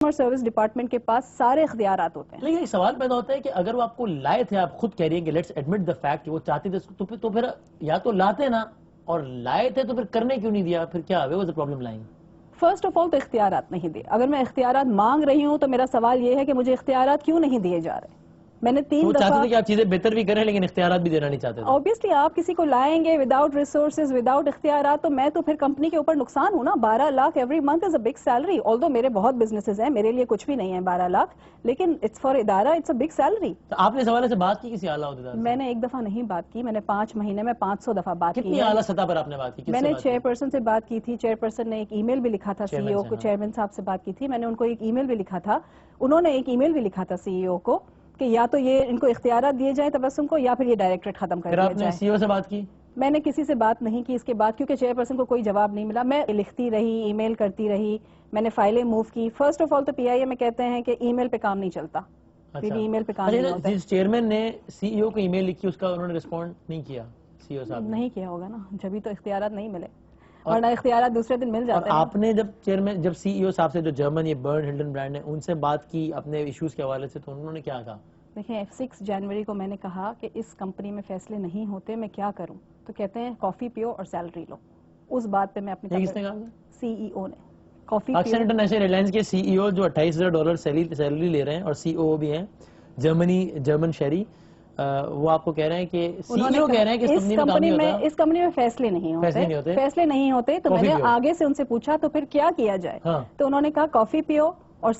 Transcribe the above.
Customer service department کے پاس سارے اختیارات ہوتے ہیں. لیکن ایک سوال پیدا ہوتا ہے کہ اگر وہ آپ کو لائے تھے, آپ خود کہہ رہی ہیں کہ لیٹس ایڈمٹ دا فیکٹ کہ وہ چاہتے تھے, تو پھر یا تو لاتے نا, اور لائے تھے تو پھر کرنے کیوں نہیں دیا؟ پھر کیا was the problem lying? First of all تو اختیارات نہیں دیے. اگر میں اختیارات مانگ رہی ہوں تو میرا سوال یہ ہے کہ مجھے اختیارات کیوں نہیں دیے جا رہے؟ میں نے 3 دفعہ چاہتے تھے کہ آپ چیزیں بہتر بھی کریں لیکن اختیارات بھی دینا نہیں چاہتے تھے. Obviously آپ کسی کو لائیں گے وداؤٹ ریسورسز, وداؤٹ اختیارات, تو میں تو پھر کمپنی کے اوپر نقصان ہوں نا. 12 lakh every month is a big salary. آلدو میرے بہت بزنسز ہیں, میرے لیے کچھ بھی نہیں ہے 12 لاکھ, لیکن اٹس فار ادارہ, اٹس اے بگ سیلری. تو آپ نے اس حوالے سے بات کی کسی اعلیٰ عہدیدار سے؟ میں نے ایک دفعہ نہیں بات کی, میں نے 5 مہینے میں 500 دفعہ بات کی. کتنی اعلیٰ سطح پر آپ نے بات کی؟ میں نے چیئرپرسن سے بات کی تھی. چیئرپرسن نے ایک ای میل بھی لکھا تھا سی ای او کو, چیئرمین صاحب سے بات کی تھی. میں نے ان کو ایک ای میل بھی لکھا تھا, انہوں نے ایک ای میل بھی لکھا تھا سی ای او کو کہ یا تو یہ ان کو اختیارات دیے جائیں تبسم کو, یا پھر یہ ڈائریکٹریٹ ختم کر دیا جائے. پھر آپ نے سی ای او سے بات کی؟ میں نے کسی سے بات نہیں کی اس کے بعد, کیونکہ چیئرپرسن کو کوئی جواب نہیں ملا. میں لکھتی رہی, ای میل کرتی رہی, میں نے فائلیں موو کی. فرسٹ آف آل تو پی آئی اے میں کہتے ہیں کہ ای میل پہ کام نہیں چلتا. ای میل پہ کام نہیں ہوتا. جس چیئرمین نے سی ای او کو ای میل لکھی اس کا انہوں نے رسپونڈ نہیں کیا سی ای او صاحب نے؟ نہیں کیا ہوگا نا, جبھی تو اختیارات نہیں ملے, اور نہ اختیارات دوسرے دن مل جاتے ہیں. آپ نے جب سی ای او صاحب سے جو جرمن یہ برن ہلڈن برانڈ ہے ان سے بات کی اپنے ایشوز کے حوالے سے, تو انہوں نے کیا کہا؟ دیکھیں 6 جنوری کو میں نے کہا کہ اس کمپنی میں فیصلے نہیں ہوتے, میں کیا کروں؟ تو کہتے ہیں کافی پیو اور سیلری لو. اس بات پہ میں اپنی کس نے کہا؟ سی ای او نے. کافی پاکستان انٹرنیشنل ایئر لائنز کے سی ای او جو $28,000 سیلری لے رہے ہیں, اور سی او بھی ہیں جرمن شہری, وہ آپ کو کہہ رہے ہیں کہ سی ای او کہہ رہے ہیں کہ اس کمپنی میں فیصلے نہیں ہوتے. تو میں نے آگے سے ان سے پوچھا تو پھر کیا کیا جائے, تو انہوں نے کہا کافی پیو